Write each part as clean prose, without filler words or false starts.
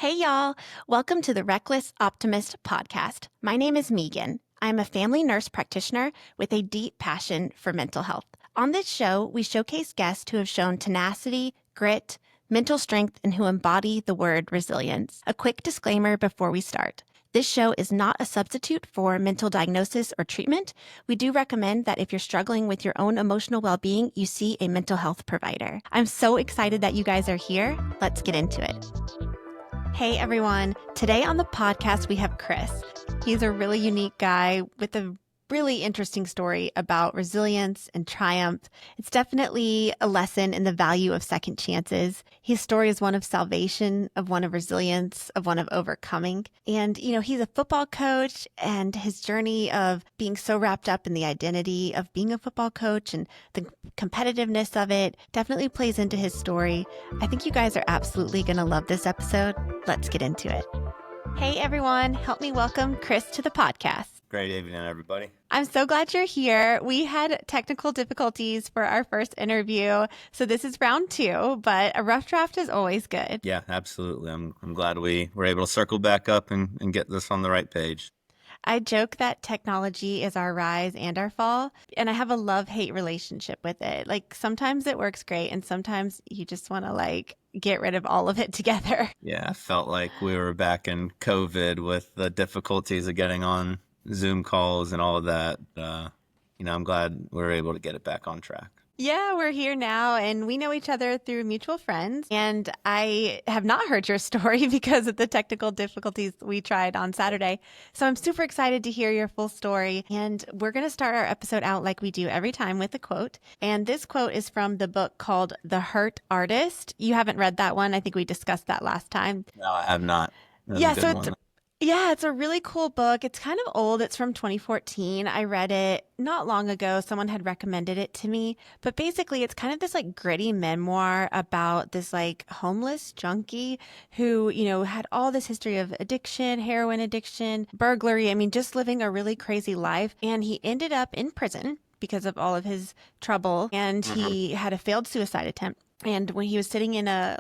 Hey, y'all. Welcome to the Reckless Optimist podcast. My name is Megan. I'm a family nurse practitioner with a deep passion for mental health. On this show, we showcase guests who have shown tenacity, grit, mental strength, and who embody the word resilience. A quick disclaimer before we start. This show is not a substitute for mental diagnosis or treatment. We do recommend that if you're struggling with your own emotional well-being, you see a mental health provider. I'm so excited that you guys are here. Let's get into it. Hey everyone, today on the podcast we have Chris. He's a really unique guy with a really interesting story about resilience and triumph. It's definitely a lesson in the value of second chances. His story is one of salvation, of one of resilience, of one of overcoming. And, he's a football coach, and his journey of being so wrapped up in the identity of being a football coach and the competitiveness of it definitely plays into his story. I think you guys are absolutely going to love this episode. Let's get into it. Hey everyone, help me welcome Chris to the podcast. Great evening, everybody. I'm so glad you're here. We had technical difficulties for our first interview, so this is round 2, but a rough draft is always good. Yeah, absolutely. I'm glad we were able to circle back up and get this on the right page. I joke that technology is our rise and our fall, and I have a love-hate relationship with it. Like sometimes it works great, and sometimes you just want to get rid of all of it together. Yeah, I felt like we were back in COVID with the difficulties of getting on Zoom calls and all of that. I'm glad we were able to get it back on track. Yeah, we're here now, and we know each other through mutual friends. And I have not heard your story because of the technical difficulties we tried on Saturday. So I'm super excited to hear your full story. And we're going to start our episode out like we do every time with a quote. And this quote is from the book called The Hurt Artist. You haven't read that one. I think we discussed that last time. No, I have not. It's a really cool book. It's kind of old. It's from 2014. I read it not long ago. Someone had recommended it to me. But basically, it's kind of this gritty memoir about this homeless junkie who, had all this history of addiction, heroin addiction, burglary. I mean, just living a really crazy life. And he ended up in prison because of all of his trouble. And he had a failed suicide attempt. And when he was sitting in a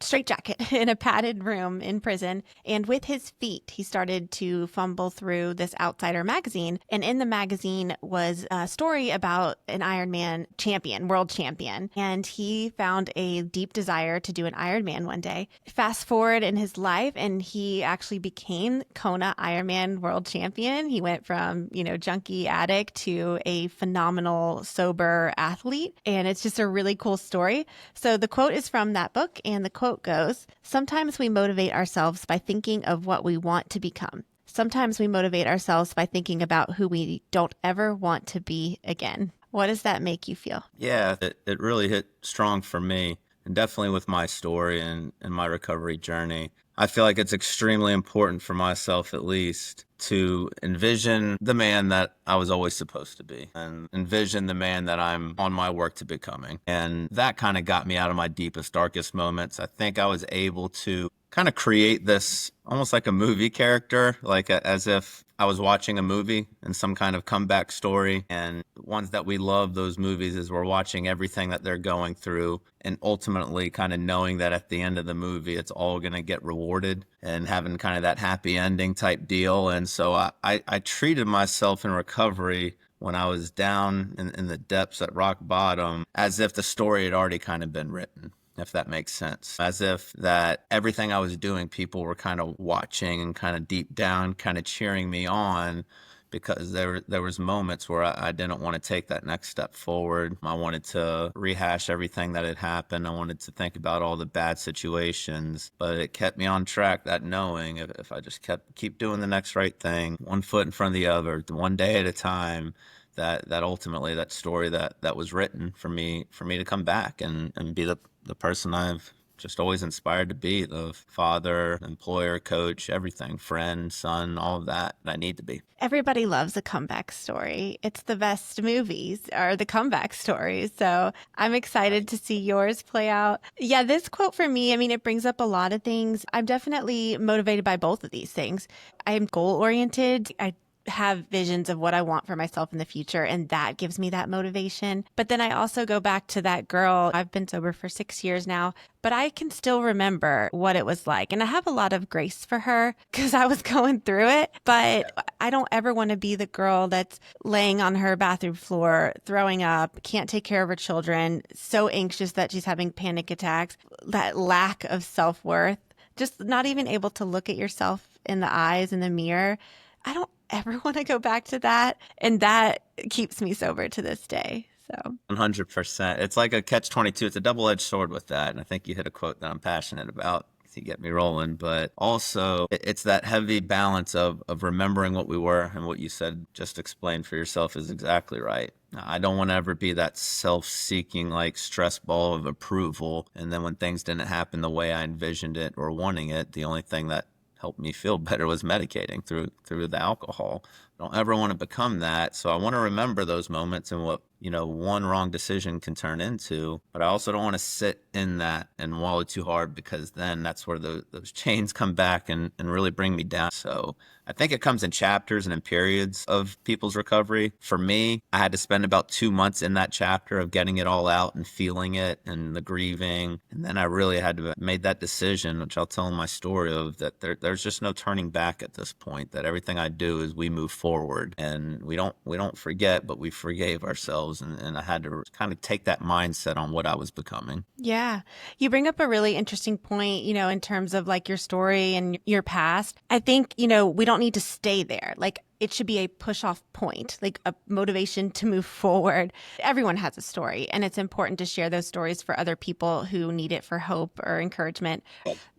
straitjacket in a padded room in prison, and with his feet, he started to fumble through this Outsider magazine. And in the magazine was a story about an Ironman champion, world champion. And he found a deep desire to do an Ironman one day. Fast forward in his life, and he actually became Kona Ironman world champion. He went from, junkie addict to a phenomenal sober athlete. And it's just a really cool story. So the quote is from that book, and the quote goes, "Sometimes we motivate ourselves by thinking of what we want to become. Sometimes we motivate ourselves by thinking about who we don't ever want to be again." What does that make you feel? Yeah, it really hit strong for me, and definitely with my story and my recovery journey. I feel like it's extremely important for myself, at least, to envision the man that I was always supposed to be and envision the man that I'm on my work to becoming. And that kind of got me out of my deepest, darkest moments. I think I was able to kind of create this almost like a movie character, as if I was watching a movie and some kind of comeback story. And ones that we love, those movies, is we're watching everything that they're going through and ultimately kind of knowing that at the end of the movie, it's all going to get rewarded and having kind of that happy ending type deal. And so I treated myself in recovery when I was down in the depths at rock bottom as if the story had already kind of been written, if that makes sense. As if that everything I was doing, people were kind of watching and kind of deep down kind of cheering me on, because there was moments where I didn't want to take that next step forward. I wanted to rehash everything that had happened. I wanted to think about all the bad situations, but it kept me on track, that knowing if I just keep doing the next right thing, one foot in front of the other, one day at a time, that ultimately that story that was written for me to come back and be the person I've just always inspired to be, the father, employer, coach, everything, friend, son, all of that I need to be. Everybody loves a comeback story. It's the best movies are the comeback stories. So I'm excited to see yours play out. Yeah, this quote for me, it brings up a lot of things. I'm definitely motivated by both of these things. I am goal-oriented. I have visions of what I want for myself in the future, and that gives me that motivation. But then I also go back to that girl. I've been sober for 6 years now, but I can still remember what it was like. And I have a lot of grace for her because I was going through it. But I don't ever want to be the girl that's laying on her bathroom floor, throwing up, can't take care of her children, so anxious that she's having panic attacks, that lack of self worth, just not even able to look at yourself in the eyes in the mirror. I don't ever want to go back to that. And that keeps me sober to this day. So, 100%. It's like a catch-22. It's a double-edged sword with that. And I think you hit a quote that I'm passionate about to get me rolling. But also, it's that heavy balance of remembering what we were, and what you said, just explain for yourself, is exactly right. I don't want to ever be that self-seeking, like stress ball of approval. And then when things didn't happen the way I envisioned it or wanting it, the only thing that helped me feel better was medicating through the alcohol. I don't ever want to become that. So I want to remember those moments and what, one wrong decision can turn into. But I also don't want to sit in that and wallow too hard, because then that's where those chains come back and really bring me down. So I think it comes in chapters and in periods of people's recovery. For me, I had to spend about 2 months in that chapter of getting it all out and feeling it and the grieving. And then I really had to make that decision, which I'll tell in my story, of that there's just no turning back at this point, that everything I do is we move forward, and we don't forget, but we forgave ourselves. And I had to kind of take that mindset on what I was becoming. yeah, you bring up a really interesting point, in terms of like your story and your past. I think, we don't need to stay there. Like, it should be a push off point, like a motivation to move forward. Everyone has a story, and it's important to share those stories for other people who need it for hope or encouragement.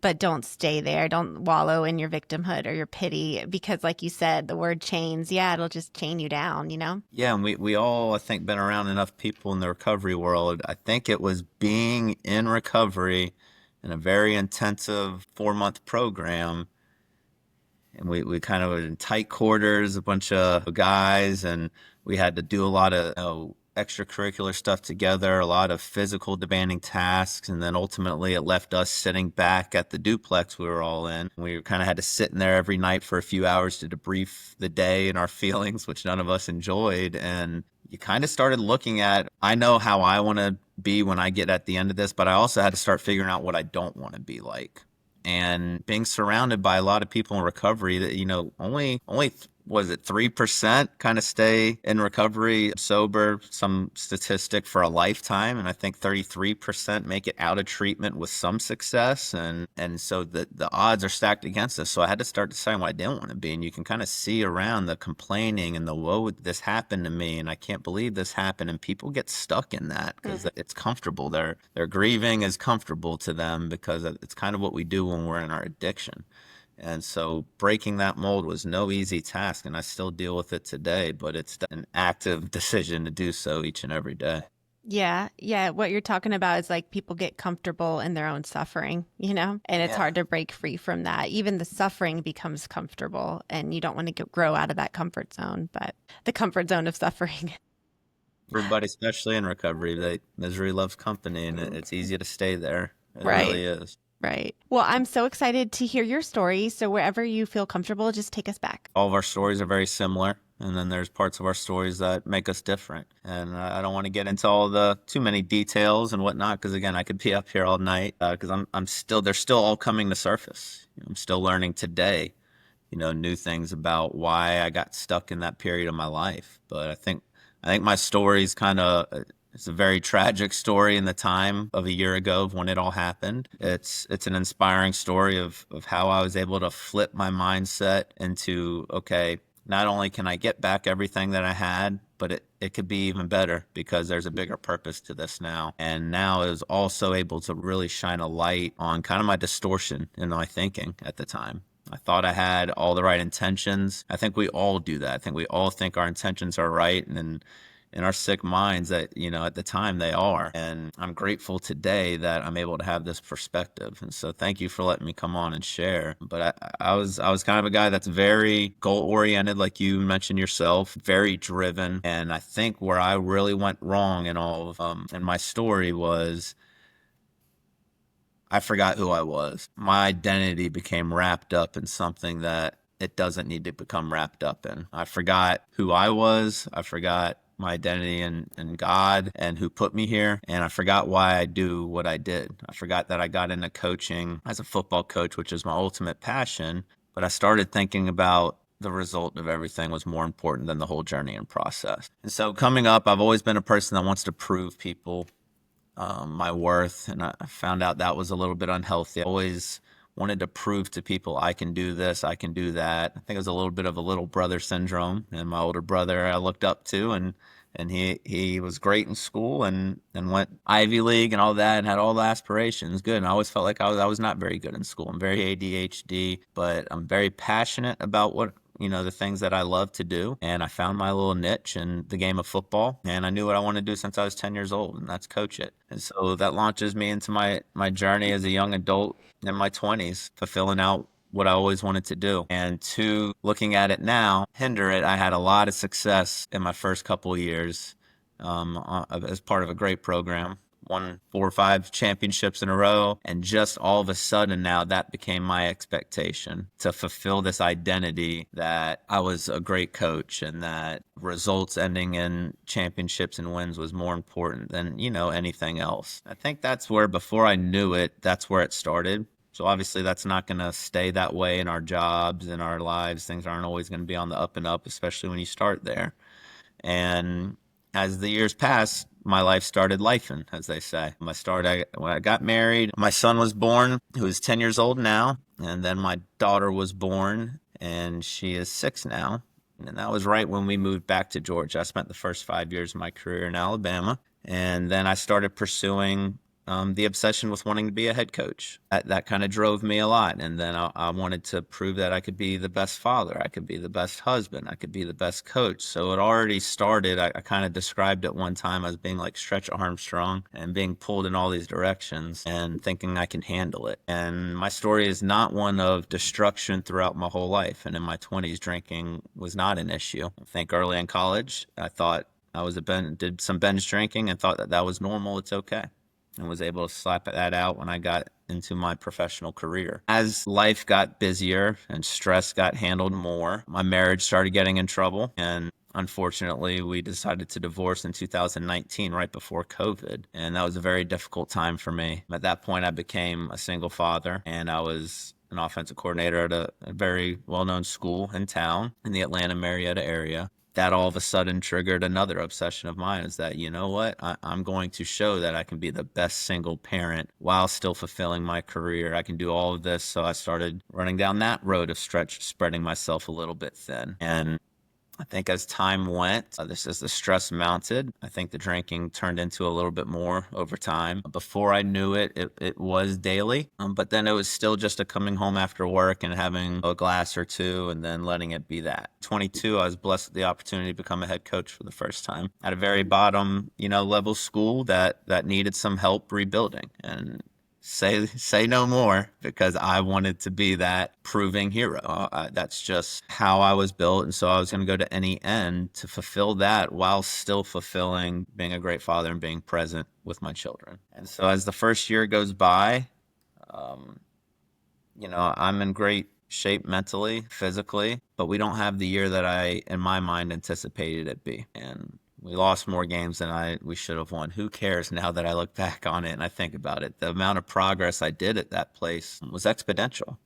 But don't stay there. Don't wallow in your victimhood or your pity, because, like you said, the word chains, yeah, it'll just chain you down. Yeah, and we all, I think, been around enough people in the recovery world. I think it was being in recovery in a very intensive 4-month program, and we kind of were in tight quarters, a bunch of guys, and we had to do a lot of extracurricular stuff together, a lot of physical demanding tasks, and then ultimately it left us sitting back at the duplex we were all in. We kind of had to sit in there every night for a few hours to debrief the day and our feelings, which none of us enjoyed. And you kind of started looking at, I know how I want to be when I get at the end of this, but I also had to start figuring out what I don't want to be like. And being surrounded by a lot of people in recovery that, only was it 3% kind of stay in recovery sober, some statistic, for a lifetime. And I think 33% make it out of treatment with some success. And so the odds are stacked against us. So I had to start deciding what I didn't want to be. And you can kind of see around the complaining and the, whoa, this happened to me, and I can't believe this happened. And people get stuck in that because it's comfortable. Their grieving is comfortable to them, because it's kind of what we do when we're in our addiction. And so breaking that mold was no easy task, and I still deal with it today, but it's an active decision to do so each and every day. Yeah, yeah. What you're talking about is like people get comfortable in their own suffering, and it's Yeah. hard to break free from that. Even the suffering becomes comfortable, and you don't want to grow out of that comfort zone, but the comfort zone of suffering. Everybody, especially in recovery, misery loves company, and it's easy to stay there. It Right, really is. right. Well, I'm so excited to hear your story. So wherever you feel comfortable, just take us back. All of our stories are very similar, and then there's parts of our stories that make us different. And I don't want to get into all the too many details and whatnot, because again, I could be up here all night, because I'm still, they're still all coming to surface. I'm still learning today, new things about why I got stuck in that period of my life. But I think my story's kind of, it's a very tragic story in the time of a year ago of when it all happened. It's an inspiring story of how I was able to flip my mindset into, okay, not only can I get back everything that I had, but it could be even better, because there's a bigger purpose to this now. And now is also able to really shine a light on kind of my distortion in my thinking at the time. I thought I had all the right intentions. I think we all do that. I think we all think our intentions are right, and in our sick minds that, at the time they are. And I'm grateful today that I'm able to have this perspective. And so thank you for letting me come on and share. But I was kind of a guy that's very goal oriented, like you mentioned yourself, very driven. And I think where I really went wrong in all of in my story was I forgot who I was. My identity became wrapped up in something that it doesn't need to become wrapped up in. I forgot who I was. I forgot my identity in God and who put me here. And I forgot why I do what I did. I forgot that I got into coaching as a football coach, which is my ultimate passion. But I started thinking about the result of everything was more important than the whole journey and process. And so coming up, I've always been a person that wants to prove people my worth. And I found out that was a little bit unhealthy. I always wanted to prove to people I can do this, I can do that. I think it was a little bit of a little brother syndrome. And my older brother I looked up to, and he was great in school and went Ivy League and all that and had all the aspirations. Good. And I always felt like I was not very good in school. I'm very ADHD, but I'm very passionate about the things that I love to do. And I found my little niche in the game of football. And I knew what I wanted to do since I was 10 years old, and that's coach it. And so that launches me into my journey as a young adult in my 20s, fulfilling out what I always wanted to do. And two, looking at it now, hinder it. I had a lot of success in my first couple of years as part of a great program. Won 4 or 5 championships in a row. And just all of a sudden now that became my expectation to fulfill this identity that I was a great coach and that results ending in championships and wins was more important than, anything else. I think that's where, before I knew it, that's where it started. So obviously that's not going to stay that way in our jobs, in our lives. Things aren't always going to be on the up and up, especially when you start there. And as the years passed, my life started lifing, as they say. When I got married, my son was born, who is 10 years old now. And then my daughter was born, and she is 6 now. And that was right when we moved back to Georgia. I spent the first 5 years of my career in Alabama. And then I started pursuing the obsession with wanting to be a head coach. That kind of drove me a lot. And then I wanted to prove that I could be the best father. I could be the best husband. I could be the best coach. So it already started. I kind of described it one time as being like Stretch Armstrong and being pulled in all these directions and thinking I can handle it. And my story is not one of destruction throughout my whole life. And in my 20s, drinking was not an issue. I think early in college, I thought did some binge drinking and thought that was normal. It's okay. And was able to slap that out when I got into my professional career. As life got busier and stress got handled more, my marriage started getting in trouble. And unfortunately, we decided to divorce in 2019, right before COVID. And that was a very difficult time for me. At that point, I became a single father, and I was an offensive coordinator at a very well-known school in town in the Atlanta, Marietta area. That all of a sudden triggered another obsession of mine, is that, you know what, I'm going to show that I can be the best single parent while still fulfilling my career. I can do all of this. So I started running down that road of spreading myself a little bit thin. And I think as time went, as the stress mounted, I think the drinking turned into a little bit more over time. Before I knew it was daily, but then it was still just a coming home after work and having a glass or two and then letting it be that. 22, I was blessed with the opportunity to become a head coach for the first time at a very bottom, level school that needed some help rebuilding. And say no more, because I wanted to be that proving hero. That's just how I was built. And so I was going to go to any end to fulfill that while still fulfilling being a great father and being present with my children. And so as the first year goes by, I'm in great shape mentally, physically, but we don't have the year that I, in my mind, anticipated it be. And we lost more games than we should have won. Who cares now that I look back on it and I think about it? The amount of progress I did at that place was exponential.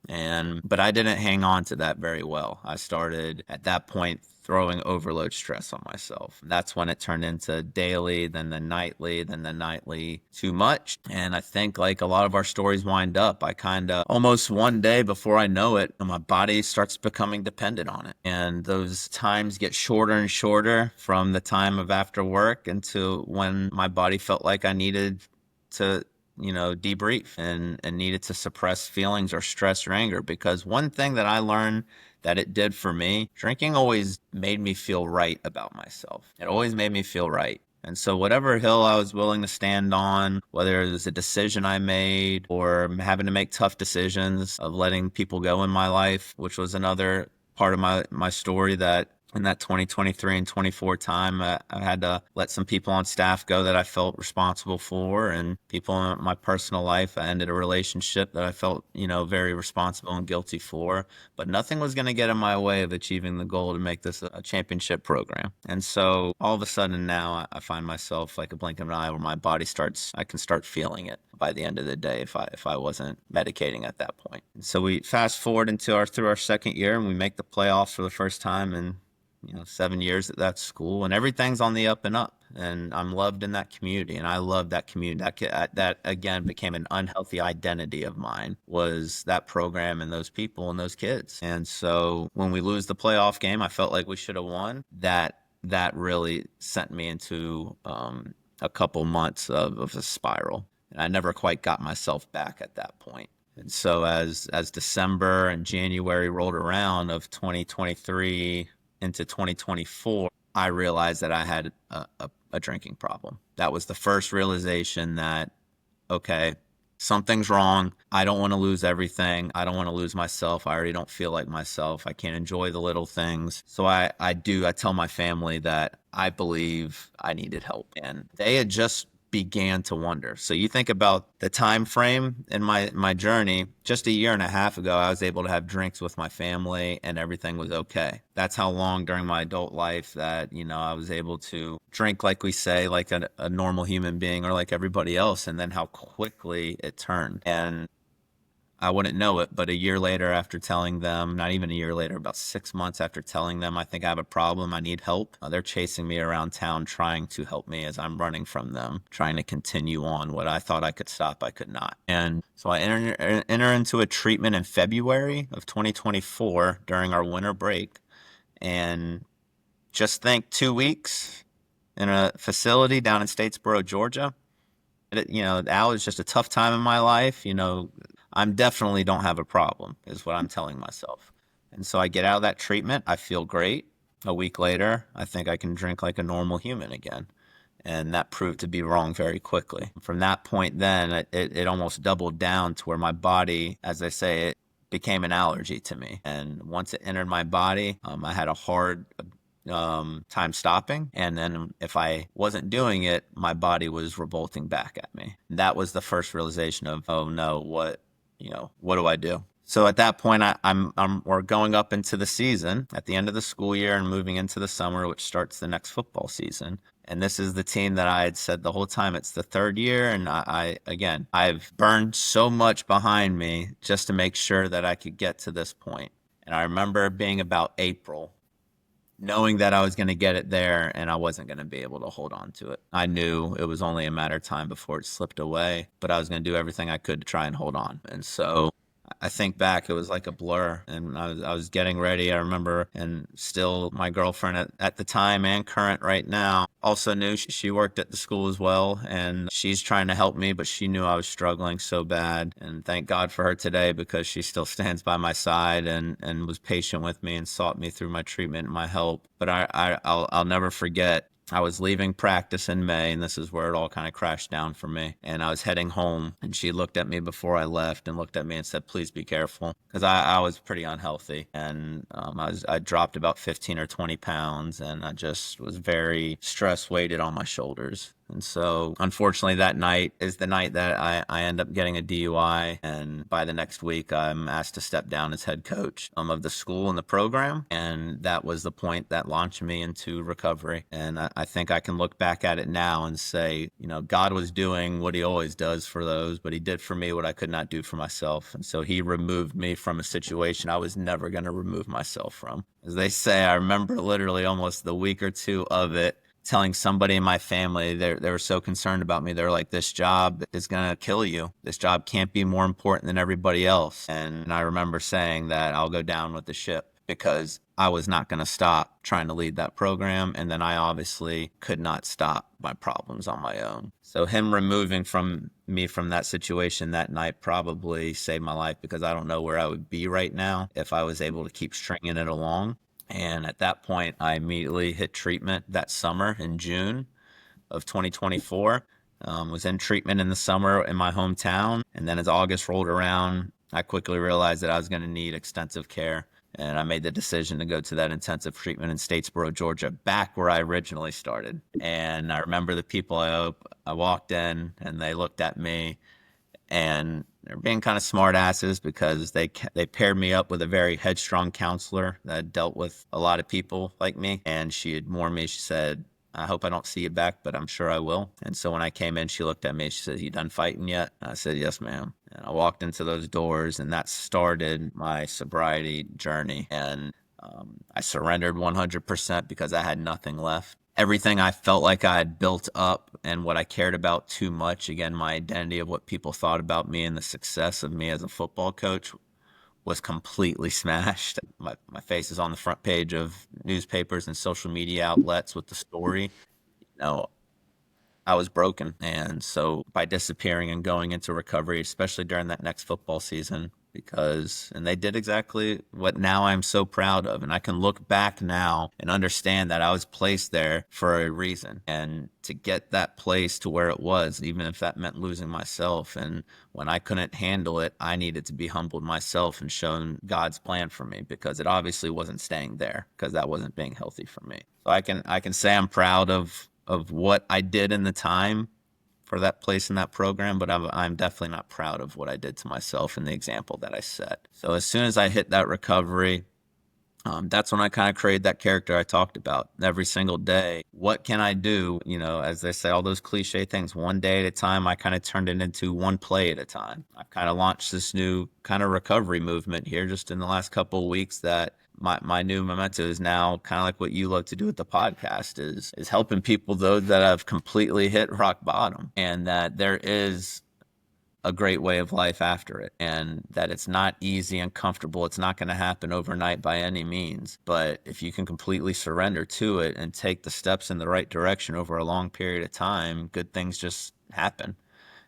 But I didn't hang on to that very well. I started at that point throwing overload stress on myself. That's when it turned into daily, then the nightly too much. And I think, like a lot of our stories wind up, I kind of almost one day before I know it, my body starts becoming dependent on it. And those times get shorter and shorter from the time of after work into when my body felt like I needed to debrief and needed to suppress feelings or stress or anger. Because one thing that I learned that it did for me, drinking always made me feel right about myself. It always made me feel right. And so whatever hill I was willing to stand on, whether it was a decision I made or having to make tough decisions of letting people go in my life, which was another part of my story that in that 2023 and 24 time. I had to let some people on staff go that I felt responsible for, and people in my personal life. I ended a relationship that I felt, very responsible and guilty for, but nothing was going to get in my way of achieving the goal to make this a championship program. And so all of a sudden now I find myself like a blink of an eye where my body I can start feeling it by the end of the day if I wasn't medicating at that point. And so we fast forward through our second year, and we make the playoffs for the first time in 7 years at that school, and everything's on the up and up. And I'm loved in that community, and I love that community. That again became an unhealthy identity of mine, was that program and those people and those kids. And so when we lose the playoff game, I felt like we should have won. That really sent me into a couple months of a spiral, and I never quite got myself back at that point. And so as December and January rolled around of 2023 into 2024, I realized that I had a drinking problem. That was the first realization that, okay, something's wrong. I don't want to lose everything. I don't want to lose myself. I already don't feel like myself. I can't enjoy the little things. So I tell my family that I believe I needed help. And they had just began to wonder. So you think about the time frame in my journey. Just a year and a half ago, I was able to have drinks with my family and everything was okay. That's how long during my adult life that I was able to drink, like we say, like a normal human being or like everybody else, and then how quickly it turned. And I wouldn't know it, but a year later, after telling them, not even a year later, about 6 months after telling them I think I have a problem, I need help, they're chasing me around town trying to help me as I'm running from them, trying to continue on what I thought I could stop, I could not. And so I enter into a treatment in February of 2024 during our winter break. And just think 2 weeks in a facility down in Statesboro, Georgia. That was just a tough time in my life. I'm definitely don't have a problem, is what I'm telling myself. And so I get out of that treatment. I feel great. A week later, I think I can drink like a normal human again. And that proved to be wrong very quickly. From that point, then it almost doubled down to where my body, as I say, it became an allergy to me. And once it entered my body, I had a hard time stopping. And then if I wasn't doing it, my body was revolting back at me. That was the first realization of, oh no, what do I do? So at that point, we're going up into the season at the end of the school year and moving into the summer, which starts the next football season. And this is the team that I had said the whole time, it's the third year. And again, I've burned so much behind me just to make sure that I could get to this point. And I remember being about April, knowing that I was going to get it there and I wasn't going to be able to hold on to it. I knew it was only a matter of time before it slipped away, but I was going to do everything I could to try and hold on. And so I think back, it was like a blur, and I was getting ready. I remember, and still my girlfriend at the time and current right now also knew she worked at the school as well, and she's trying to help me, but she knew I was struggling so bad. And thank God for her today, because she still stands by my side and was patient with me and sought me through my treatment and my help. But I'll never forget, I was leaving practice in May, and this is where it all kind of crashed down for me. And I was heading home, and she looked at me before I left and looked at me and said, "Please be careful," because I was pretty unhealthy, and I dropped about 15 or 20 pounds, and I just was very stress weighted on my shoulders. And so, unfortunately, that night is the night that I end up getting a DUI. And by the next week, I'm asked to step down as head coach of the school and the program. And that was the point that launched me into recovery. And I think I can look back at it now and say, God was doing what he always does for those, but he did for me what I could not do for myself. And so he removed me from a situation I was never going to remove myself from. As they say, I remember literally almost the week or two of it, telling somebody in my family, they were so concerned about me. They're like, "This job is going to kill you. This job can't be more important than everybody else." And I remember saying that I'll go down with the ship, because I was not going to stop trying to lead that program. And then I obviously could not stop my problems on my own. So him removing from me from that situation that night probably saved my life, because I don't know where I would be right now if I was able to keep stringing it along. And at that point, I immediately hit treatment that summer in June of 2024. Was in treatment in the summer in my hometown. And then as August rolled around, I quickly realized that I was going to need extensive care. And I made the decision to go to that intensive treatment in Statesboro, Georgia, back where I originally started. And I remember the people I walked in and they looked at me and they're being kind of smart asses because they paired me up with a very headstrong counselor that had dealt with a lot of people like me, and she had warned me. She said, "I hope I don't see you back, but I'm sure I will." And so when I came in, she looked at me. She said, "You done fighting yet?" I said, "Yes, ma'am." And I walked into those doors, and that started my sobriety journey. And I surrendered 100% because I had nothing left. Everything I felt like I had built up and what I cared about too much, again, my identity of what people thought about me and the success of me as a football coach, was completely smashed. My face is on the front page of newspapers and social media outlets with the story. You know, I was broken. And so by disappearing and going into recovery, especially during that next football season, and they did exactly what now I'm so proud of. And I can look back now and understand that I was placed there for a reason. And to get that place to where it was, even if that meant losing myself. And when I couldn't handle it, I needed to be humbled myself and shown God's plan for me, because it obviously wasn't staying there, because that wasn't being healthy for me. So I can say I'm proud of what I did in the time for that place in that program, but I'm definitely not proud of what I did to myself and the example that I set. So as soon as I hit that recovery, that's when I kind of created that character I talked about every single day. What can I do? As they say, all those cliche things, one day at a time. I kind of turned it into one play at a time. I've kind of launched this new kind of recovery movement here just in the last couple of weeks, that my new memento is now kind of like what you love to do with the podcast, is helping people, those that have completely hit rock bottom, and that there is a great way of life after it, and that it's not easy and comfortable. It's not going to happen overnight by any means. But if you can completely surrender to it and take the steps in the right direction over a long period of time, good things just happen.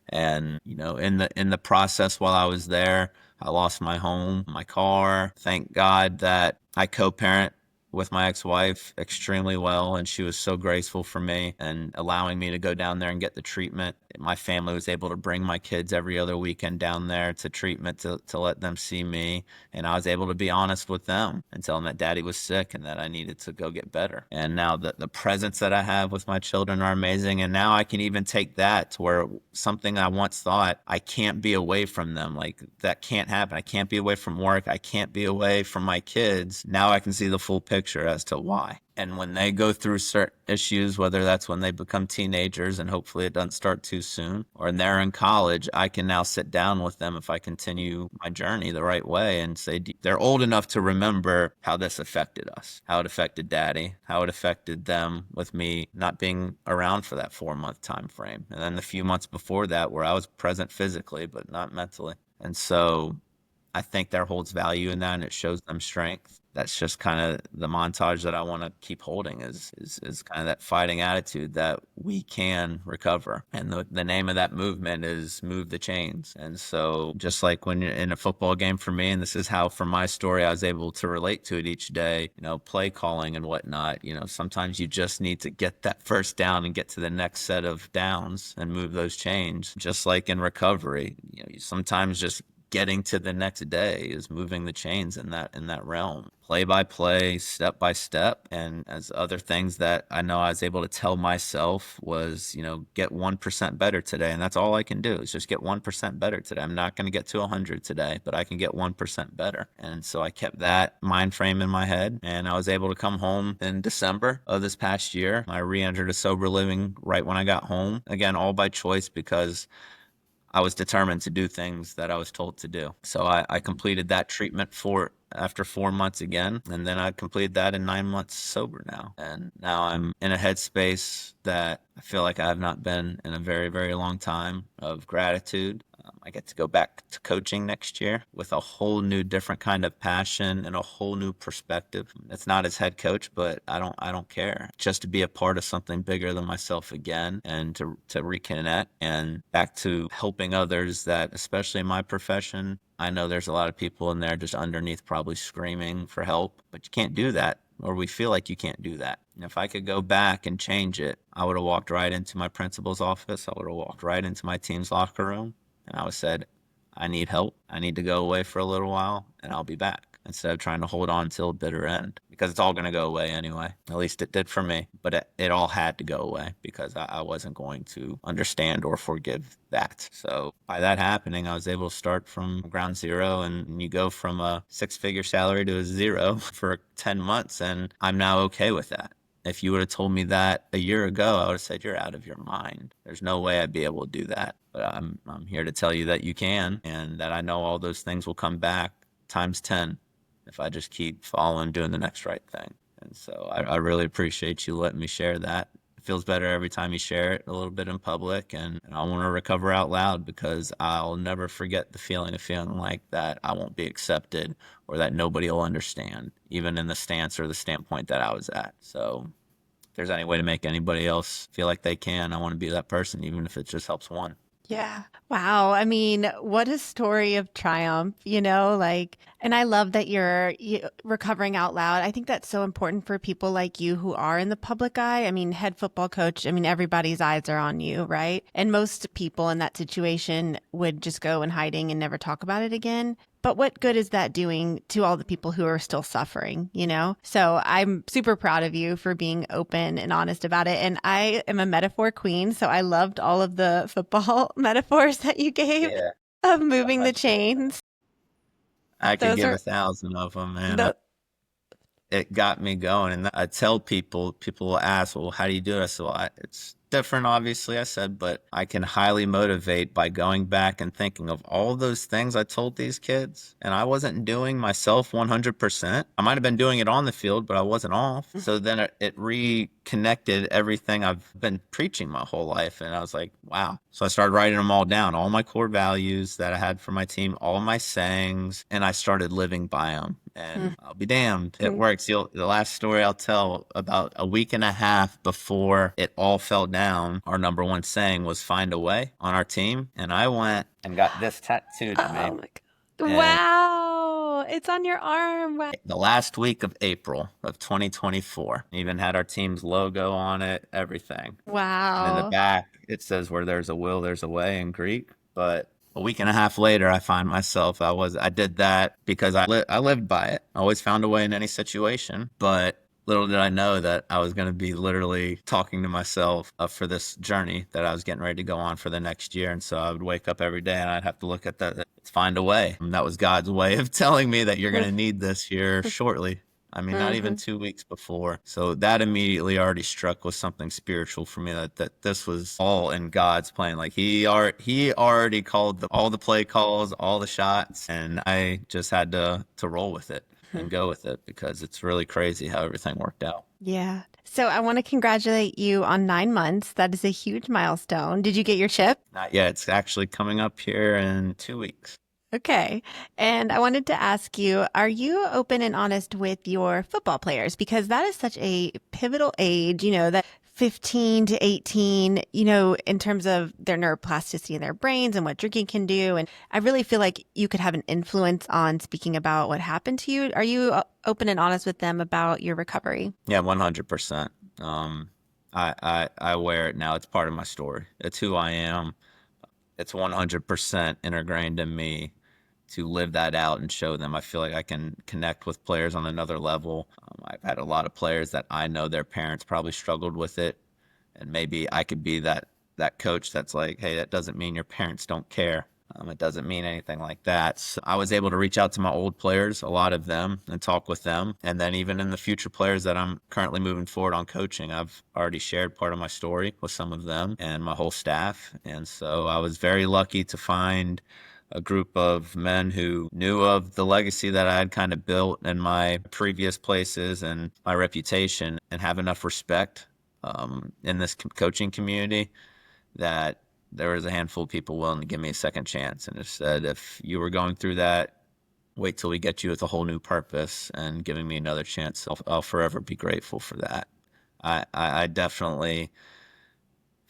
And in the process while I was there, I lost my home, my car. Thank God that I co-parent with my ex-wife extremely well, and she was so graceful for me and allowing me to go down there and get the treatment. My family was able to bring my kids every other weekend down there to treatment to let them see me, and I was able to be honest with them and tell them that daddy was sick and that I needed to go get better. And now the presence that I have with my children are amazing, and now I can even take that to where something I once thought I can't be away from them, like that can't happen. I can't be away from work. I can't be away from my kids. Now I can see the full picture as to why. And when they go through certain issues, whether that's when they become teenagers, and hopefully it doesn't start too soon, or they're in college, I can now sit down with them if I continue my journey the right way and say, they're old enough to remember how this affected us, how it affected daddy, how it affected them with me not being around for that 4-month time frame. And then the few months before that where I was present physically, but not mentally. And so I think there holds value in that, and it shows them strength. That's just kind of the montage that I want to keep holding, is kind of that fighting attitude that we can recover. And the name of that movement is Move the Chains. And so just like when you're in a football game for me, and this is how from my story I was able to relate to it each day, play calling and whatnot, sometimes you just need to get that first down and get to the next set of downs and move those chains. Just like in recovery, you sometimes just getting to the next day is moving the chains in that realm, play by play, step by step. And as other things that I know I was able to tell myself was, get 1% better today. And that's all I can do, is just get 1% better today. I'm not going to get to 100 today, but I can get 1% better. And so I kept that mind frame in my head, and I was able to come home in December of this past year. I re-entered a sober living right when I got home, again, all by choice, because I was determined to do things that I was told to do. So I completed that treatment after 4 months again, and then I completed that in 9 months sober now. And now I'm in a headspace that I feel like I have not been in a very, very long time, of gratitude. I get to go back to coaching next year with a whole new different kind of passion and a whole new perspective. It's not as head coach, but I don't care. Just to be a part of something bigger than myself again, and to reconnect and back to helping others that, especially in my profession, I know there's a lot of people in there just underneath probably screaming for help, but you can't do that, or we feel like you can't do that. And if I could go back and change it, I would have walked right into my principal's office. I would have walked right into my team's locker room. And I said, I need help. I need to go away for a little while, and I'll be back. instead of trying to hold on till the bitter end, because it's all going to go away anyway. At least it did for me, but it all had to go away because I wasn't going to understand or forgive that. So by that happening, I was able to start from ground zero, and you go from a six-figure salary to a zero for 10 months, and I'm now okay with that. If you would have told me that a year ago, I would have said, you're out of your mind. There's no way I'd be able to do that. But I'm here to tell you that you can, and that I know all those things will come back times 10 if I just keep following, doing the next right thing. And so I really appreciate you letting me share that. It feels better every time you share it a little bit in public, and I want to recover out loud, because I'll never forget the feeling of feeling like that I won't be accepted, or that nobody will understand, even in the stance or the standpoint that I was at. So if there's any way to make anybody else feel like they can, I want to be that person, even if it just helps one. Yeah. Wow. I mean, what a story of triumph, like, and I love that you're recovering out loud. I think that's so important for people like you who are in the public eye. I mean, head football coach, I mean, everybody's eyes are on you, right? And most people in that situation would just go in hiding and never talk about it again. But what good is that doing to all the people who are still suffering? So I'm super proud of you for being open and honest about it. And I am a metaphor queen. So I loved all of the football metaphors that you gave Yeah, of I moving the appreciate chains. that. I could Those give are 1,000 of them, man. the, It got me going. And I tell people, people will ask, well, how do you do it? I said, well, it's different, obviously, I said, but I can highly motivate by going back and thinking of all those things I told these kids. And I wasn't doing myself 100%. I might have been doing it on the field, but I wasn't off. So then it reconnected everything I've been preaching my whole life. And I was like, wow. So I started writing them all down, all my core values that I had for my team, all my sayings, and I started living by them. And I'll be damned, it works. The last story I'll tell, about a week and a half before it all fell down, our number one saying was "find a way" on our team, and I went and got this tattooed to me. oh my God. And Wow. It's on your arm. Wow. the last week of April of 2024, even had our team's logo on it, everything. And in the Wow. back, it says, "Where there's a will, there's a way," in Greek. But a week and a half later, I find myself, I did that because I lived by it. I always found a way in any situation. But little did I know that I was going to be literally talking to myself for this journey that I was getting ready to go on for the next year. And so I would wake up every day and I'd have to look at that, find a way. And that was God's way of telling me that you're going to need this here shortly. I mean, not even Hmm. 2 weeks before. So that immediately already struck with something spiritual for me, that this was all in God's plan. Like he already called all the play calls, all the shots, and I just had to roll with it and go with it, because it's really crazy how everything worked out. Yeah. So I want to congratulate you on 9 months. That is a huge milestone. Did you get your chip? Not yet. It's actually coming up here in 2 weeks. Okay. And I wanted to ask you, are you open and honest with your football players? Because that is such a pivotal age, that 15 to 18, in terms of their neuroplasticity in their brains and what drinking can do. And I really feel like you could have an influence on speaking about what happened to you. Are you open and honest with them about your recovery? Yeah, 100%. I wear it now. It's part of my story. It's who I am. It's 100% ingrained in me to live that out and show them. I feel like I can connect with players on another level. I've had a lot of players that I know their parents probably struggled with it, and maybe I could be that coach that's like, hey, that doesn't mean your parents don't care. It doesn't mean anything like that. So I was able to reach out to my old players, a lot of them, and talk with them. And then even in the future players that I'm currently moving forward on coaching, I've already shared part of my story with some of them and my whole staff. And so I was very lucky to find a group of men who knew of the legacy that I had kind of built in my previous places and my reputation, and have enough respect in this coaching community that there was a handful of people willing to give me a second chance, and just said, if you were going through that, wait till we get you with a whole new purpose, and giving me another chance. I'll forever be grateful for that. I definitely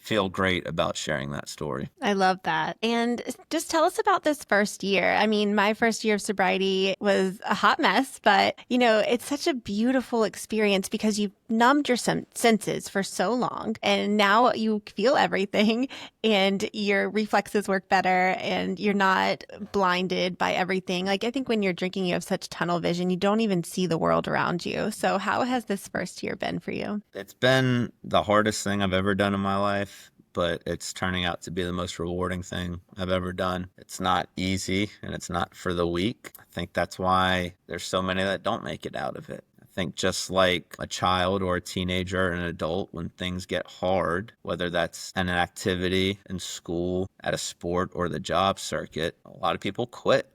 feel great about sharing that story. I love that. And just tell us about this first year. I mean, my first year of sobriety was a hot mess, but it's such a beautiful experience because you've numbed your senses for so long and now you feel everything and your reflexes work better and you're not blinded by everything. Like, I think when you're drinking, you have such tunnel vision, you don't even see the world around you. So, how has this first year been for you? It's been the hardest thing I've ever done in my life, but it's turning out to be the most rewarding thing I've ever done. It's not easy and it's not for the weak. I think that's why there's so many that don't make it out of it. I think just like a child or a teenager or an adult, when things get hard, whether that's in an activity in school, at a sport, or the job circuit, a lot of people quit.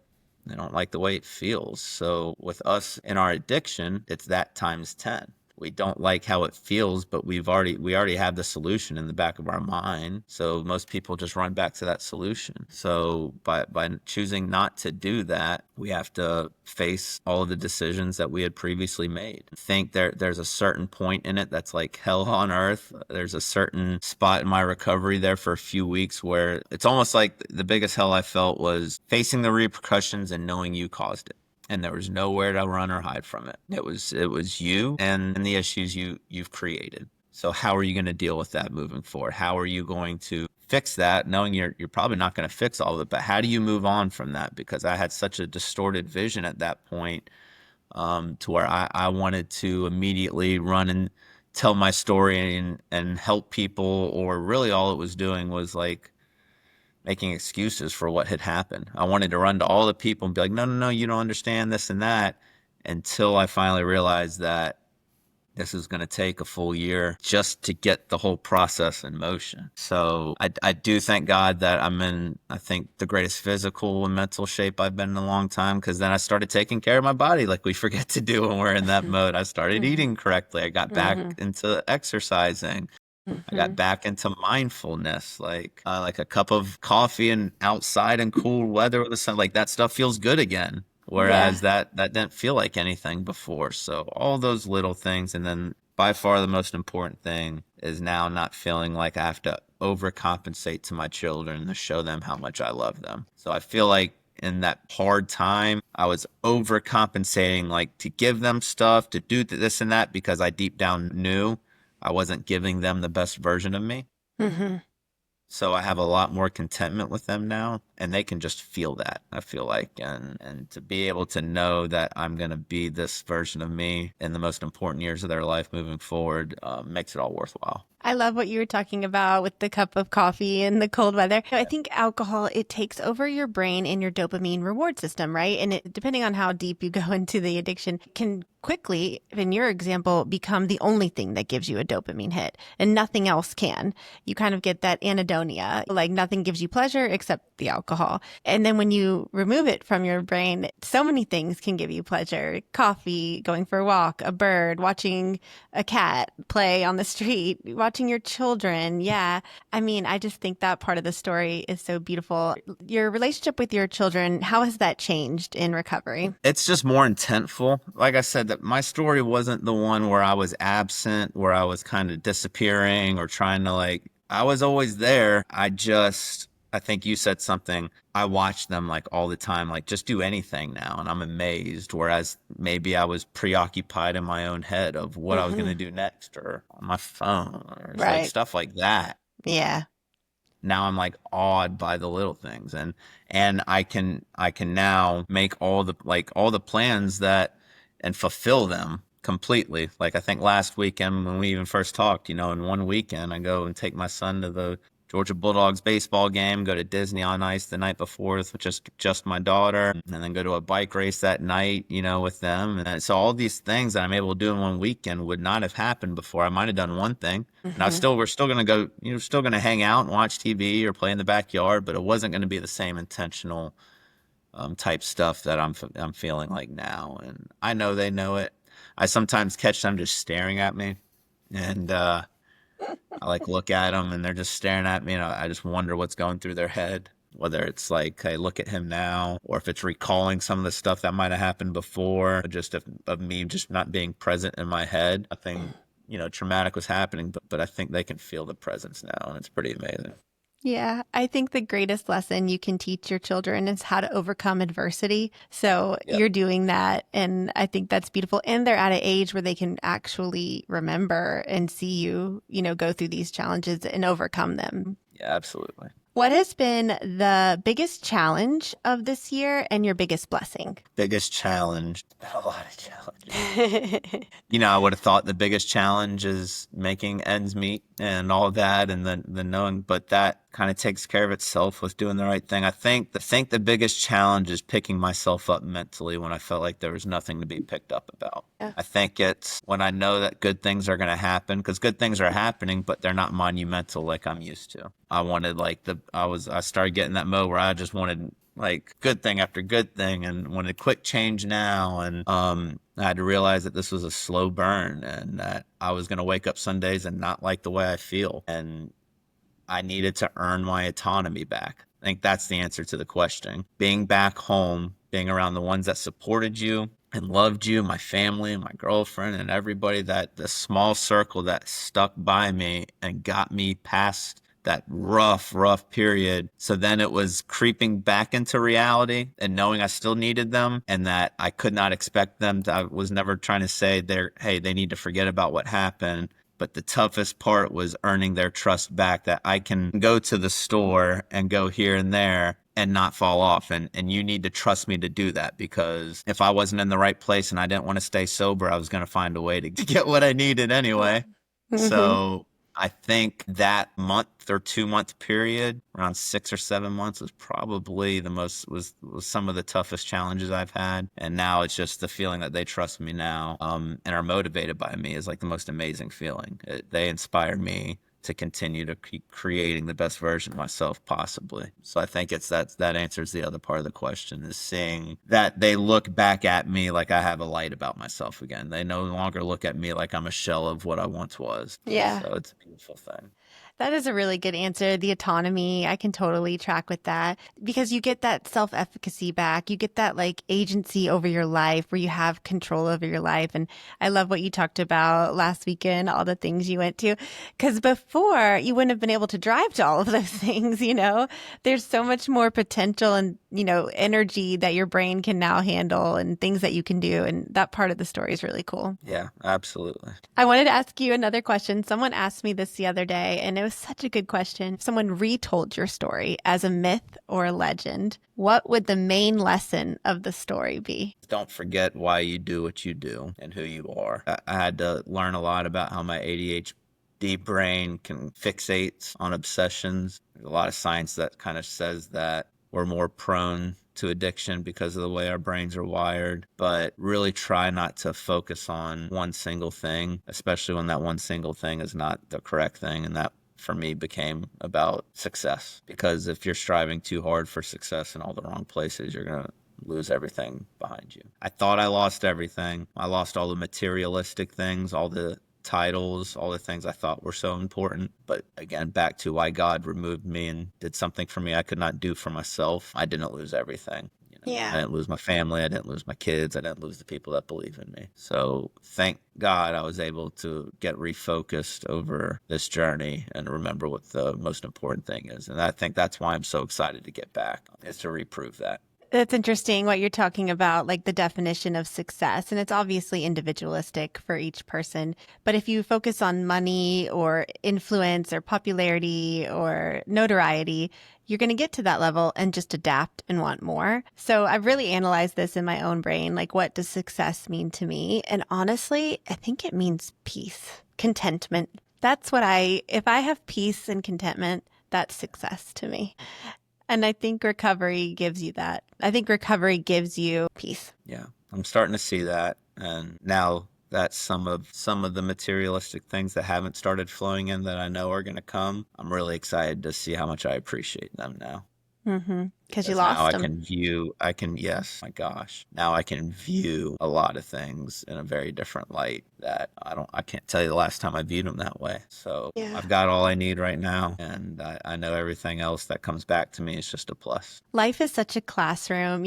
They don't like the way it feels. So with us in our addiction, it's that times 10. We don't like how it feels, but we already have the solution in the back of our mind. So most people just run back to that solution. So by choosing not to do that, we have to face all of the decisions that we had previously made. I think there's a certain point in it that's like hell on earth. There's a certain spot in my recovery there for a few weeks where it's almost like the biggest hell I felt was facing the repercussions and knowing you caused it, and there was nowhere to run or hide from it. It was you and the issues you've created. So how are you going to deal with that moving forward? How are you going to fix that, knowing you're probably not going to fix all of it, but how do you move on from that? Because I had such a distorted vision at that point, to where I wanted to immediately run and tell my story and help people, or really all it was doing was like making excuses for what had happened. I wanted to run to all the people and be like, no, no, no, you don't understand this and that, until I finally realized that this is going to take a full year just to get the whole process in motion. So I do thank God that I'm in, I think, the greatest physical and mental shape I've been in a long time, because then I started taking care of my body like we forget to do when we're in that mode. I started Hmm. eating correctly. I got back Hmm. into exercising. I got Hmm. back into mindfulness, like a cup of coffee and outside in cool weather with the sun, like that stuff feels good again. Yeah. Whereas that didn't feel like anything before. So all those little things, and then by far the most important thing is now not feeling like I have to overcompensate to my children to show them how much I love them. So I feel like in that hard time, I was overcompensating, like to give them stuff, to do this and that, because I deep down knew I wasn't giving them the best version of me. Hmm. So I have a lot more contentment with them now, and they can just feel that, I feel like. And to be able to know that I'm going to be this version of me in the most important years of their life moving forward, makes it all worthwhile. I love what you were talking about with the cup of coffee and the cold weather. I think alcohol, it takes over your brain and your dopamine reward system, right? And depending on how deep you go into the addiction, can quickly, in your example, become the only thing that gives you a dopamine hit and nothing else can. You kind of get that anhedonia, like nothing gives you pleasure except the alcohol. And then when you remove it from your brain, so many things can give you pleasure. Coffee, going for a walk, a bird, watching a cat play on the street, watching your children. Yeah. I mean, I just think that part of the story is so beautiful. Your relationship with your children, how has that changed in recovery? It's just more intentful. Like I said, that my story wasn't the one where I was absent, where I was kind of disappearing or trying to like, I was always there. I think you said something. I watch them like all the time, like just do anything now. And I'm amazed. Whereas maybe I was preoccupied in my own head of what I was going Hmm. to do next, or on my phone, or it's like Right. stuff like that. Yeah. Now I'm like awed by the little things, and I can now make all the plans that and fulfill them completely. Like I think last weekend when we even first talked, in one weekend I go and take my son to the Georgia Bulldogs baseball game, go to Disney on Ice the night before with just my daughter, and then go to a bike race that night, with them. And so all these things that I'm able to do in one weekend would not have happened before. I might have done one thing, and Hmm. we're still gonna go, still gonna hang out and watch TV or play in the backyard, but it wasn't gonna be the same intentional type stuff that I'm feeling like now. And I know they know it. I sometimes catch them just staring at me, and I like look at them and they're just staring at me, and I just wonder what's going through their head. Whether it's like, hey, look at him now, or if it's recalling some of the stuff that might have happened before, just of me just not being present in my head. Nothing. traumatic was happening, but I think they can feel the presence now, and it's pretty amazing. Yeah, I think the greatest lesson you can teach your children is how to overcome adversity. So Yep. you're doing that, and I think that's beautiful. And they're at an age where they can actually remember and see you, go through these challenges and overcome them. Yeah, absolutely. What has been the biggest challenge of this year and your biggest blessing? Biggest challenge. A lot of challenges. I would have thought the biggest challenge is making ends meet and all that, and then knowing, but that kind of takes care of itself with doing the right thing. I think the biggest challenge is picking myself up mentally when I felt like there was nothing to be picked up about. Yeah. I think it's when I know that good things are going to happen, because good things are happening, but they're not monumental like I'm used to. I wanted I started getting that mode where I just wanted like good thing after good thing and wanted a quick change now. And I had to realize that this was a slow burn and that I was going to wake up some days and not like the way I feel. And I needed to earn my autonomy back. I think that's the answer to the question. Being back home, being around the ones that supported you and loved you, my family and my girlfriend and everybody, that the small circle that stuck by me and got me past that rough period. So then it was creeping back into reality and knowing I still needed them and that I could not expect them to, I was never trying to say hey, they need to forget about what happened. But the toughest part was earning their trust back, that I can go to the store and go here and there and not fall off. And you need to trust me to do that, because if I wasn't in the right place and I didn't want to stay sober, I was going to find a way to get what I needed anyway. Hmm. So I think that month or 2 month period, around 6 or 7 months, was probably was some of the toughest challenges I've had. And now it's just the feeling that they trust me now, and are motivated by me is like the most amazing feeling. They inspire me to continue to keep creating the best version of myself possibly. So I think it's that answers the other part of the question, is seeing that they look back at me like I have a light about myself again. They no longer look at me like I'm a shell of what I once was. Yeah. So it's a beautiful thing. That is a really good answer. The autonomy, I can totally track with that because you get that self efficacy back. You get that like agency over your life where you have control over your life. And I love what you talked about last weekend, all the things you went to. Because before you wouldn't have been able to drive to all of those things. There's so much more potential and, energy that your brain can now handle and things that you can do. And that part of the story is really cool. Yeah, absolutely. I wanted to ask you another question. Someone asked me this the other day, and it was such a good question. If someone retold your story as a myth or a legend, what would the main lesson of the story be? Don't forget why you do what you do and who you are. I had to learn a lot about how my ADHD brain can fixate on obsessions. There's a lot of science that kind of says that we're more prone to addiction because of the way our brains are wired, but really try not to focus on one single thing, especially when that one single thing is not the correct thing. And that for me became about success, because if you're striving too hard for success in all the wrong places, you're going to lose everything behind you. I thought I lost everything. I lost all the materialistic things, all the titles, all the things I thought were so important. But again, back to why God removed me and did something for me I could not do for myself. I didn't lose everything. I Yeah. didn't lose my family. I didn't lose my kids. I didn't lose the people that believe in me. So thank God I was able to get refocused over this journey and remember what the most important thing is. And I think that's why I'm so excited to get back, is to reprove that. That's interesting what you're talking about, like the definition of success. And it's obviously individualistic for each person. But if you focus on money or influence or popularity or notoriety, you're going to get to that level and just adapt and want more. So I've really analyzed this in my own brain. Like, what does success mean to me? And honestly, I think it means peace, contentment. If I have peace and contentment, that's success to me. And I think recovery gives you that. I think recovery gives you peace. Yeah, I'm starting to see that. And now that some of the materialistic things that haven't started flowing in that I know are going to come, I'm really excited to see how much I appreciate them now. Hmm. Because you Because now lost them. yes, my gosh, now I can view a lot of things in a very different light that I can't tell you the last time I viewed them that way. So Yeah. I've got all I need right now, and I know everything else that comes back to me is just a plus. Life is such a classroom,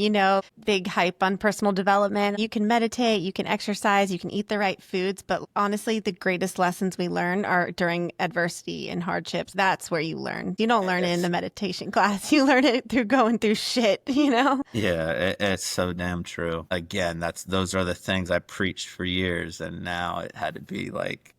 big hype on personal development. You can meditate, you can exercise, you can eat the right foods, but honestly, the greatest lessons we learn are during adversity and hardships. That's where you learn. You don't learn it in the It's meditation class. You learn it through going through shit. Yeah, it's so damn true. Again, those are the things I preached for years, and now it had to be like,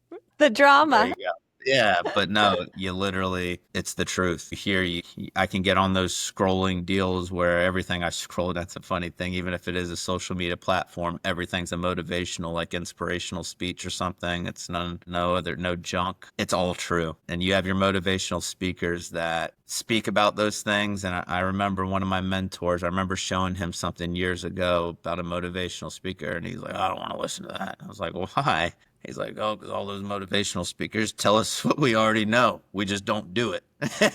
The there drama. you go. Yeah, but no, you literally, it's the truth. Here, I can get on those scrolling deals where everything I scroll, that's a funny thing. Even if it is a social media platform, everything's a motivational, like inspirational speech or something. It's no junk. It's all true. And you have your motivational speakers that speak about those things. And I remember one of my mentors, I remember showing him something years ago about a motivational speaker, and he's like, I don't want to listen to that. I was like, well, why? He's like, oh, because all those motivational speakers tell us what we already know. We just don't do it.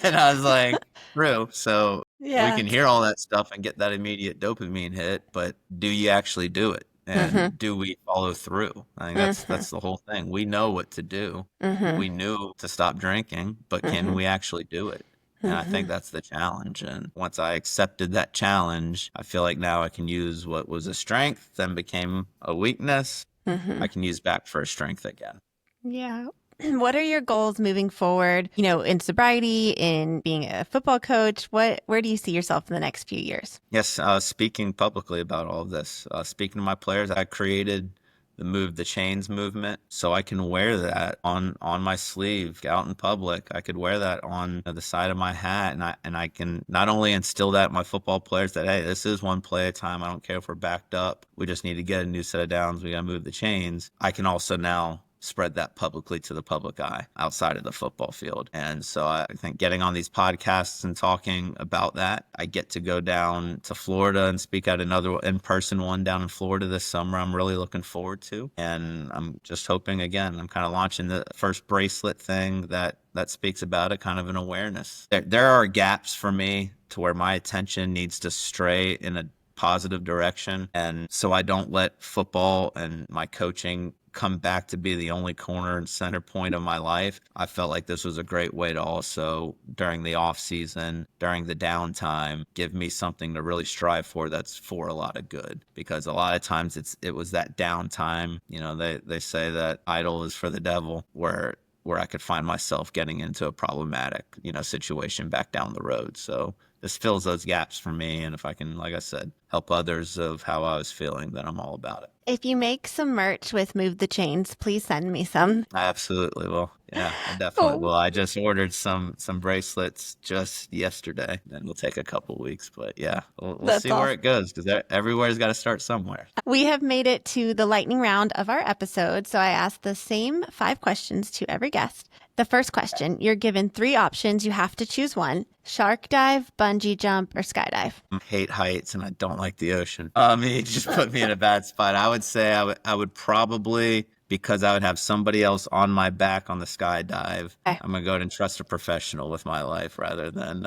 And I was like, true. So we Yeah. can hear all that stuff and get that immediate dopamine hit, but do you actually do it? Mm-hmm. And do we follow through? I think Mm-hmm. that's the whole thing. We know what to do. Mm-hmm. We knew to stop drinking, but can Mm-hmm. we actually do it? And I Mm-hmm. think that's the challenge. And once I accepted that challenge, I feel like now I can use what was a strength, then became a weakness. Mm-hmm. I can use back for a strength again. Yeah. What are your goals moving forward, in sobriety, in being a football coach? Where do you see yourself in the next few years? Yes, speaking publicly about all of this, speaking to my players, I created the Move the Chains movement so I can wear that on my sleeve out in public. I could wear that on the side of my hat, and I can not only instill that in my football players that, hey, this is one play at a time. I don't care if we're backed up. We just need to get a new set of downs. We got to move the chains. I can also now spread that publicly to the public eye outside of the football field. And so I think getting on these podcasts and talking about that, I get to go down to Florida and speak at another in-person one down in Florida this summer. I'm really looking forward to. And I'm just hoping, again, I'm kind of launching the first bracelet thing that speaks about it, kind of an awareness. There are gaps for me to where my attention needs to stray in a positive direction. And so I don't let football and my coaching come back to be the only corner and center point of my life. I felt like this was a great way to also, during the off season, during the downtime, give me something to really strive for that's for a lot of good. Because a lot of times it was that downtime, they say that idle is for the devil, where I could find myself getting into a problematic, situation back down the road. So this fills those gaps for me. And if I can, like I said, help others of how I was feeling, then I'm all about it. If you make some merch with Move the Chains, please send me some. I absolutely will. Yeah, I definitely Oh, will. I just ordered some bracelets just yesterday. Then we'll take a couple weeks, but yeah, we'll that's see where awesome. it goes because everywhere's got to start somewhere. We have made it to the lightning round of our episode. So I ask the same 5 questions to every guest. The first question, you're given 3 options. You have to choose one: shark dive, bungee jump, or skydive. I hate heights and I don't like the ocean. It just put me in a bad spot. I would say I would probably, because I would have somebody else on my back on the skydive. Okay. I'm gonna go ahead and trust a professional with my life rather than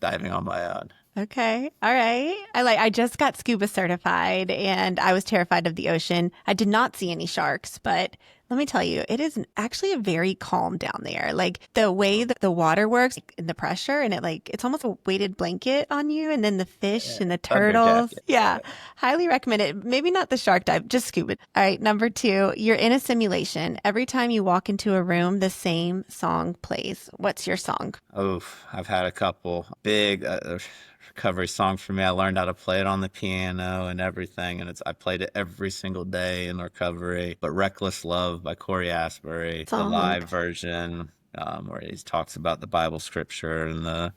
diving on my own. Okay. All right. I just got scuba certified and I was terrified of the ocean. I did not see any sharks, but let me tell you, it is actually a very calm down there. Like the way that the water works and the pressure and it's almost a weighted blanket on you and then the fish Yeah, and the thunder turtles. jacket. Yeah. Highly recommend it. Maybe not the shark dive, just scuba. All right. Number 2, you're in a simulation. Every time you walk into a room, the same song plays. What's your song? Oh, I've had a couple big recovery songs for me. I learned how to play it on the piano and everything, and I played it every single day in recovery. But "Reckless Love" by Corey Asbury, the Song. live version, where he talks about the Bible scripture and the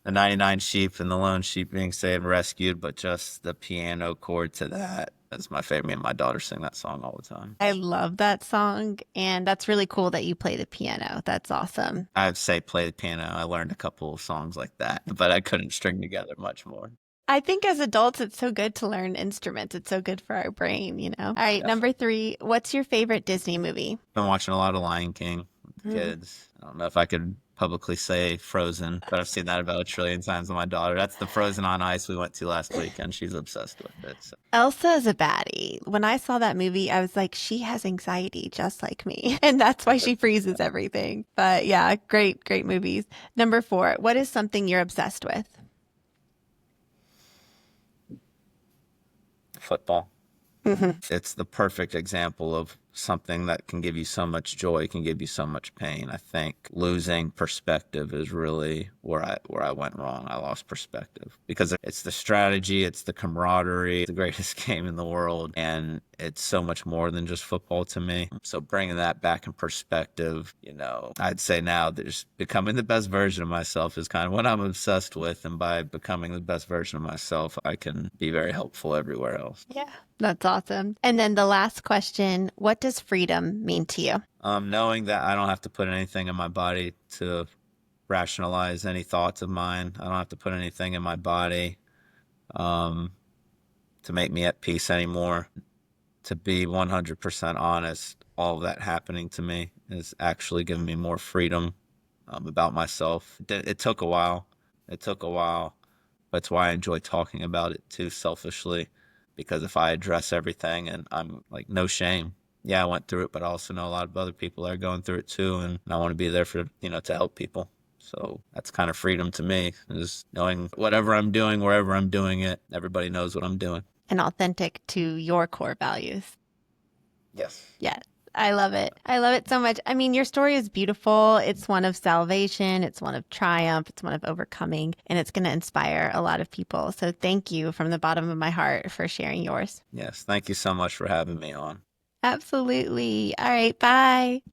99 sheep and the lone sheep being saved and rescued, but just the piano chord to that. That's my favorite. Me and my daughter sing that song all the time. I love that song, and that's really cool that you play the piano. That's awesome. I'd say play the piano. I learned a couple of songs like that, but I couldn't string together much more. I think as adults, it's so good to learn instruments. It's so good for our brain. All right, number Definitely. 3, what's your favorite Disney movie? Been watching a lot of Lion King with the Mm. kids. I don't know if I could publicly say Frozen, but I've seen that about a trillion times with my daughter. That's the Frozen on Ice we went to last weekend. She's obsessed with it. So. Elsa is a baddie. When I saw that movie, I was like, she has anxiety just like me. And that's why she freezes everything. But yeah, great, great movies. Number four, what is something you're obsessed with? Football. Hmm. It's the perfect example of something that can give you so much joy, can give you so much pain. I think losing perspective is really where I went wrong. I lost perspective because it's the strategy, it's the camaraderie, it's the greatest game in the world, and it's so much more than just football to me. So bringing that back in perspective, I'd say now there's becoming the best version of myself is kind of what I'm obsessed with, and by becoming the best version of myself, I can be very helpful everywhere else. Yeah. That's awesome. And then the last question, what does freedom mean to you? Knowing that I don't have to put anything in my body to rationalize any thoughts of mine. I don't have to put anything in my body um, to make me at peace anymore. To be 100% honest, all of that happening to me is actually giving me more freedom about myself. It took a while. It took a while. That's why I enjoy talking about it too, selfishly, because if I address everything and I'm like, no shame. Yeah, I went through it, but I also know a lot of other people that are going through it too, and I want to be there for, to help people. So that's kind of freedom to me, is knowing whatever I'm doing, wherever I'm doing it, everybody knows what I'm doing. And authentic to your core values. Yes. Yeah. I love it. I love it so much. I mean, your story is beautiful. It's one of salvation, it's one of triumph, it's one of overcoming, and it's going to inspire a lot of people. So thank you from the bottom of my heart for sharing yours. Yes. Thank you so much for having me on. Absolutely. All right. Bye.